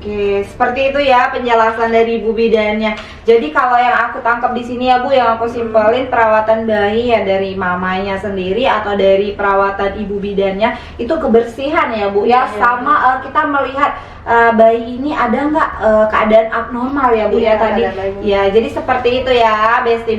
Oke, seperti itu ya penjelasan dari Ibu bidannya. Jadi kalau yang aku tangkap di sini ya Bu, yang aku simpelin, perawatan bayi ya dari mamanya sendiri atau dari perawatan Ibu bidannya itu kebersihan ya Bu ya, sama kita melihat bayi ini ada nggak keadaan abnormal ya Bu ya tadi. Ya, jadi seperti itu ya Besti.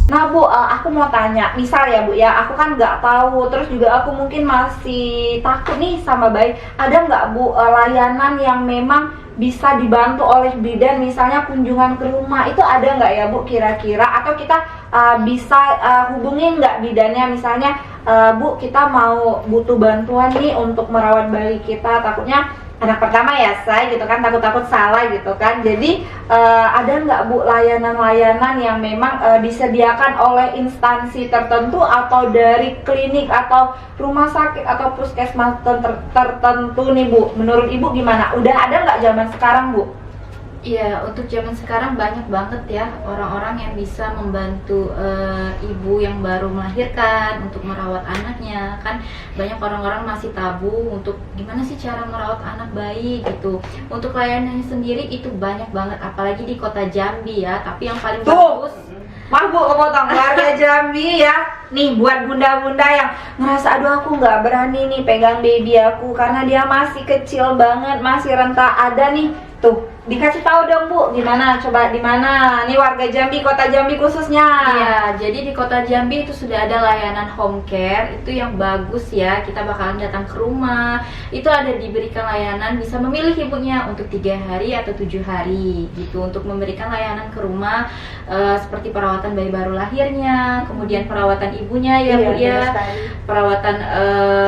Nah Bu, aku mau tanya, misal ya Bu ya, aku kan nggak tahu, terus juga aku mungkin masih takut nih sama bayi. Ada nggak Bu layanan yang memang bisa dibantu oleh bidan, misalnya kunjungan ke rumah, itu ada nggak ya Bu kira-kira? Atau kita bisa hubungin nggak bidannya, misalnya Bu kita mau butuh bantuan nih untuk merawat bayi kita, takutnya anak pertama ya say gitu kan, takut salah gitu kan. Jadi ada nggak Bu layanan-layanan yang memang disediakan oleh instansi tertentu atau dari klinik atau rumah sakit atau puskesmas tertentu nih Bu? Menurut Ibu gimana? Udah ada nggak zaman sekarang Bu? Iya, untuk zaman sekarang banyak banget ya orang-orang yang bisa membantu ibu yang baru melahirkan untuk merawat anaknya. Kan banyak orang-orang masih tabu untuk gimana sih cara merawat anak bayi gitu. Untuk layanannya sendiri itu banyak banget, apalagi di kota Jambi ya. Tapi yang paling bagus, maaf Bu kepotong, warga Jambi ya. Nih buat bunda-bunda yang ngerasa aduh aku nggak berani nih pegang baby aku karena dia masih kecil banget, masih renta, ada nih tuh, dikasih tahu dong Bu, gimana? Coba di mana? Nih warga Jambi, kota Jambi khususnya. iya, jadi di kota Jambi itu sudah ada layanan home care, itu yang bagus ya. Kita bakalan datang ke rumah, itu ada diberikan layanan, bisa memilih ibunya untuk 3 hari atau 7 hari gitu, untuk memberikan layanan ke rumah seperti perawatan bayi baru lahirnya, kemudian perawatan ibunya ya Bu ya, perawatan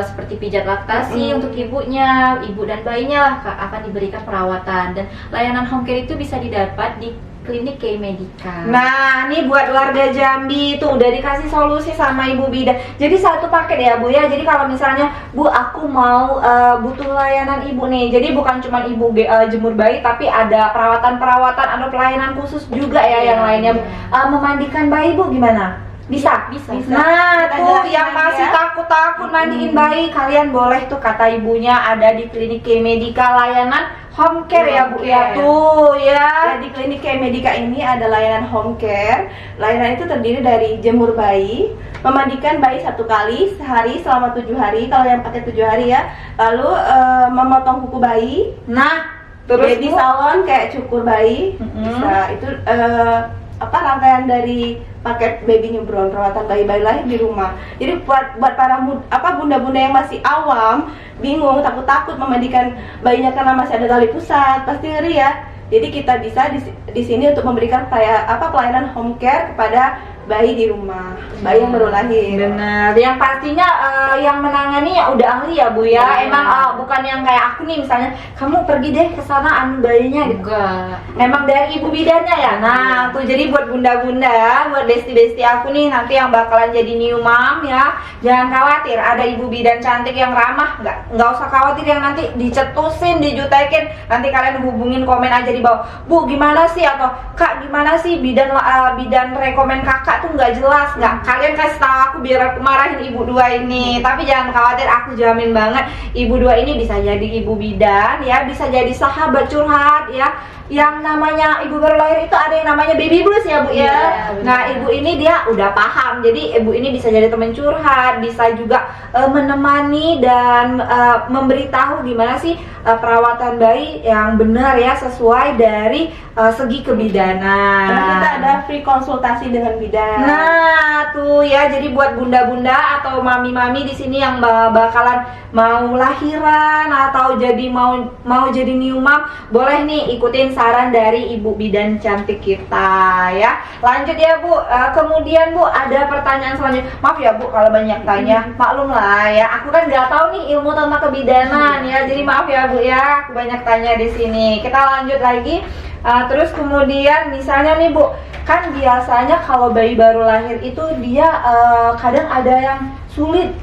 seperti pijat laktasi untuk ibunya, ibu dan bayinya lah akan diberikan perawatan. Dan layanan home care itu bisa didapat di klinik K Medica. Nah, nih buat warga Jambi itu udah dikasih solusi sama Ibu bidan. Jadi satu paket ya Bu ya. Jadi kalau misalnya Bu aku mau butuh layanan Ibu nih. Jadi bukan cuma Ibu jemur bayi, tapi ada perawatan-perawatan atau pelayanan khusus juga ya yang lainnya Bu. Memandikan bayi Bu gimana? Bisa. Nah, tuh yang masih takut-takut mandiin bayi, kalian boleh tuh kata ibunya ada di klinik K Medica layanan home care ya Bu ya, tuh ya. Di klinik K Medica ini ada layanan home care. Layanan itu terdiri dari jemur bayi, memandikan bayi 1 kali sehari selama 7 hari kalau yang pakai 7 hari ya. Lalu memotong kuku bayi. Nah, terus baby salon kayak cukur bayi. Bisa itu rangkaian dari paket baby newborn, perawatan bayi-bayi lahir di rumah. Jadi buat para bunda-bunda yang masih awam, bingung, takut memandikan bayinya karena masih ada tali pusat, pasti ngeri ya. Jadi kita bisa di sini untuk memberikan pelayanan home care kepada bayi di rumah, bayi yang baru lahir. Benar. Yang pastinya yang menangani ya udah ahli ya Bu ya. Emang bukan yang kayak aku nih misalnya, kamu pergi deh ke sana bayinya gitu. Emang dari Ibu bidannya ya. Nah, tuh jadi buat bunda-bunda, buat besti-besti aku nih nanti yang bakalan jadi new mom ya. Jangan khawatir, ada Ibu bidan cantik yang ramah. Nggak usah khawatir yang nanti dicetusin, dijutekin. Nanti kalian hubungin komen aja di bawah. Bu, gimana sih atau Kak gimana sih bidan rekomen Kakak tuh nggak jelas, nggak kalian kasih tahu aku biar aku marahin ibu dua ini. Tapi jangan khawatir, aku jamin banget ibu dua ini bisa jadi ibu bidan ya, bisa jadi sahabat curhat ya. Yang namanya ibu baru lahir itu ada yang namanya baby blues ya Bu ya. Nah ibu ini dia udah paham, jadi ibu ini bisa jadi teman curhat, bisa juga menemani dan memberitahu gimana sih perawatan bayi yang benar ya, sesuai dari segi kebidanan. Karena kita ada free konsultasi dengan bidan. Nah tuh ya, jadi buat bunda-bunda atau mami-mami di sini yang bakalan mau lahiran atau jadi mau jadi new mom, boleh nih ikutin saran dari Ibu bidan cantik kita ya. Lanjut ya Bu. Kemudian Bu ada pertanyaan selanjutnya. Maaf ya Bu kalau banyak tanya, maklum lah ya. Aku kan nggak tahu nih ilmu tentang kebidanan ya. Jadi maaf ya Bu ya, aku banyak tanya di sini. Kita lanjut lagi. Terus kemudian misalnya nih Bu, kan biasanya kalau bayi baru lahir itu dia kadang ada yang sulit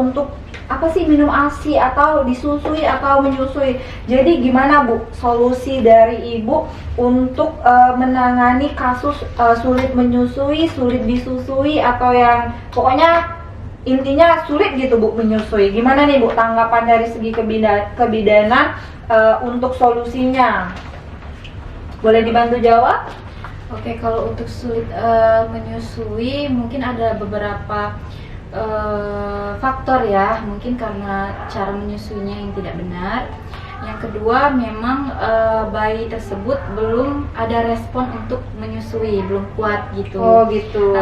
untuk apa sih minum ASI atau disusui atau menyusui. Jadi gimana Bu solusi dari Ibu untuk menangani kasus sulit menyusui, sulit disusui, atau yang pokoknya intinya sulit gitu Bu menyusui. Gimana nih Bu tanggapan dari segi kebidanan untuk solusinya? Boleh dibantu jawab? Oke, kalau untuk sulit menyusui mungkin ada beberapa faktor ya, mungkin karena cara menyusuinya yang tidak benar. Yang kedua, memang bayi tersebut belum ada respon untuk menyusui, belum kuat gitu. Oh gitu.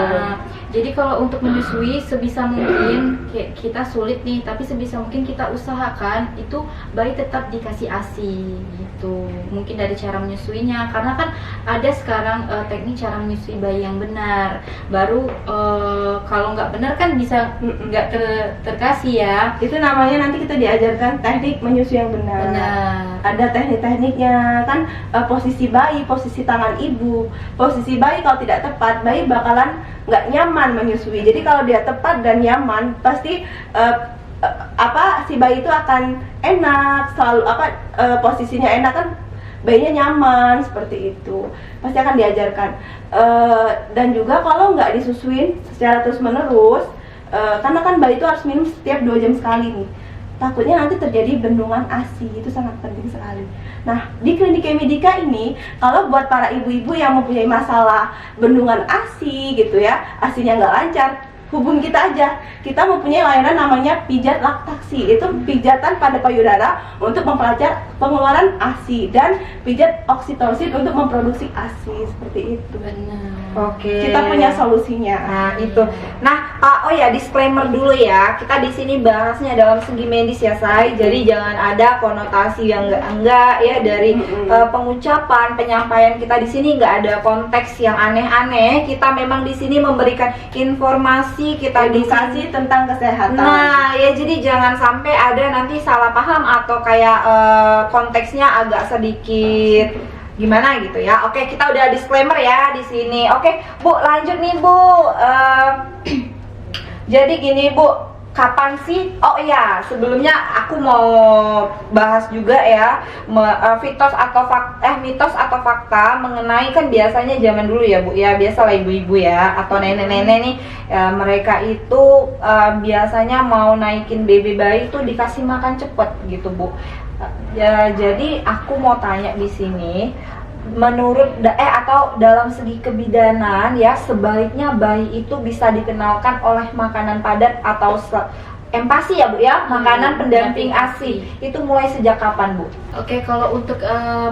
Jadi kalau untuk menyusui sebisa mungkin kita sulit nih, tapi sebisa mungkin kita usahakan itu bayi tetap dikasih ASI gitu. Mungkin dari cara menyusuinya, karena kan ada sekarang teknik cara menyusui bayi yang benar. Baru kalau nggak benar kan bisa nggak terkasih ya. Itu namanya nanti kita diajarkan teknik menyusui yang benar. Ada teknik-tekniknya kan, posisi bayi, posisi tangan ibu, posisi bayi kalau tidak tepat, bayi bakalan nggak nyaman menyusui. Jadi kalau dia tepat dan nyaman, pasti si bayi itu akan enak, selalu posisinya enak kan, bayinya nyaman seperti itu. Pasti akan diajarkan. Dan juga kalau nggak disusuin secara terus menerus, karena kan bayi itu harus minum setiap 2 jam sekali nih. Takutnya nanti terjadi bendungan ASI, itu sangat penting sekali. Nah, di Klinik Medika ini, kalau buat para ibu-ibu yang mempunyai masalah bendungan ASI gitu ya, ASInya nggak lancar, hubungi kita aja. Kita mempunyai layanan namanya pijat laktasi. Itu pijatan pada payudara untuk memperlancar pengeluaran ASI, dan pijat oksitosin untuk memproduksi ASI, seperti itu. Benar. Oke. Kita punya solusinya. Nah itu. Nah, oh ya disclaimer dulu ya. Kita di sini bahasnya dalam segi medis ya, Say. Jadi jangan ada konotasi yang enggak ya dari pengucapan, penyampaian kita di sini nggak ada konteks yang aneh-aneh. Kita memang di sini memberikan informasi, kita Edukasi tentang kesehatan. Nah, ya jadi jangan sampai ada nanti salah paham atau kayak konteksnya agak sedikit gimana gitu ya. Oke, kita udah disclaimer ya di sini. Oke, Bu, lanjut nih, Bu. Jadi gini, Bu, kapan sih? Oh iya, sebelumnya aku mau bahas juga ya mitos atau fakta mengenai, kan biasanya zaman dulu ya Bu ya, biasalah ibu-ibu ya atau nenek-nenek nih mereka itu biasanya mau naikin bayi itu dikasih makan cepet gitu Bu. Ya, jadi aku mau tanya di sini, menurut atau dalam segi kebidanan ya, sebaiknya bayi itu bisa dikenalkan oleh makanan padat atau empasi ya Bu ya, makanan pendamping ASI itu mulai sejak kapan Bu? Oke, kalau untuk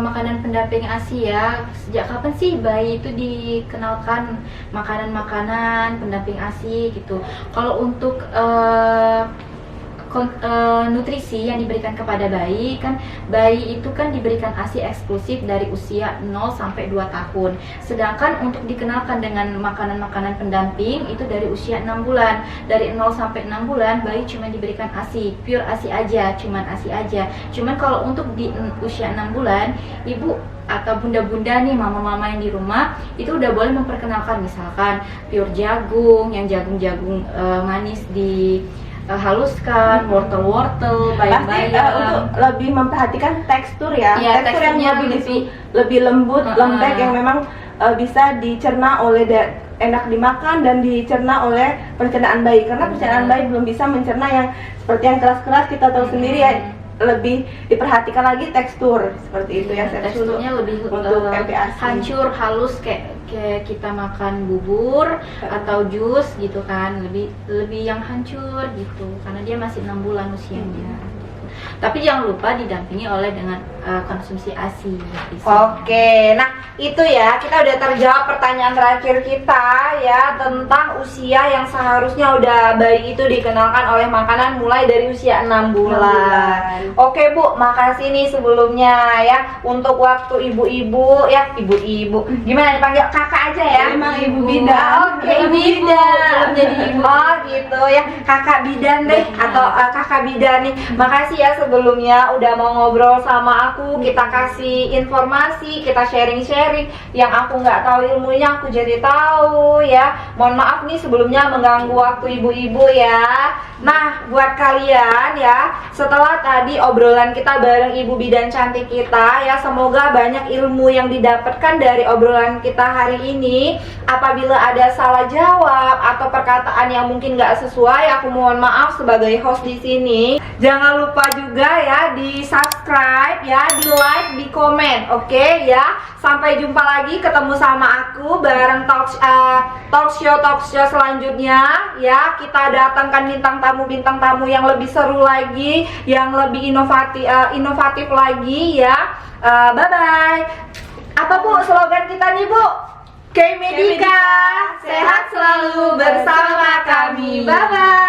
makanan pendamping ASI ya, sejak kapan sih bayi itu dikenalkan makanan-makanan pendamping ASI gitu? Kalau untuk nutrisi yang diberikan kepada bayi, kan bayi itu kan diberikan ASI eksklusif dari usia 0 sampai 2 tahun. Sedangkan untuk dikenalkan dengan makanan-makanan pendamping itu dari usia 6 bulan. Dari 0 sampai 6 bulan bayi cuma diberikan ASI, pure ASI aja, cuman ASI aja. Cuman kalau untuk di usia 6 bulan, ibu atau bunda-bunda nih, mama-mama yang di rumah itu udah boleh memperkenalkan misalkan pure jagung, yang jagung-jagung manis di haluskan, wortel-wortel, Pasti untuk lebih memperhatikan tekstur ya, tekstur yang lebih lembut, lembek, yang memang bisa dicerna oleh enak dimakan dan dicerna oleh pencernaan bayi, karena pencernaan bayi belum bisa mencerna yang seperti yang keras-keras, kita tahu sendiri ya. Lebih diperhatikan lagi tekstur seperti itu ya, teksturnya lebih untuk MPASI. hancur, halus kayak kita makan bubur atau jus gitu kan, lebih yang hancur gitu, karena dia masih 6 bulan usianya. Tapi jangan lupa didampingi oleh dengan konsumsi ASI. Oke, nah itu ya, kita udah terjawab pertanyaan terakhir kita ya tentang usia yang seharusnya udah bayi itu dikenalkan oleh makanan mulai dari usia 6 bulan. Oke Bu, makasih nih sebelumnya ya untuk waktu ibu-ibu ya, ibu-ibu. Gimana dipanggil kakak aja ya? Emang ibu bidan. Oke, ibu bidan. Oh gitu ya, kakak bidan deh atau kakak bidan nih. Makasih ya ya sebelumnya udah mau ngobrol sama aku, kita kasih informasi, kita sharing-sharing yang aku nggak tahu ilmunya aku jadi tahu ya. Mohon maaf nih sebelumnya mengganggu waktu ibu-ibu ya. Nah, buat kalian ya, setelah tadi obrolan kita bareng Ibu Bidan cantik kita ya, semoga banyak ilmu yang didapatkan dari obrolan kita hari ini. Apabila ada salah jawab atau perkataan yang mungkin nggak sesuai, aku mohon maaf sebagai host di sini. Jangan lupa juga ya di subscribe ya, di like, di komen, oke ya. Sampai jumpa lagi, ketemu sama aku bareng talk show selanjutnya ya. Kita datangkan bintang tamu yang lebih seru lagi, yang lebih inovatif lagi ya. Bye bye. Apa Bu slogan kita nih Bu? K Medika, sehat selalu bersama kami. Bye bye.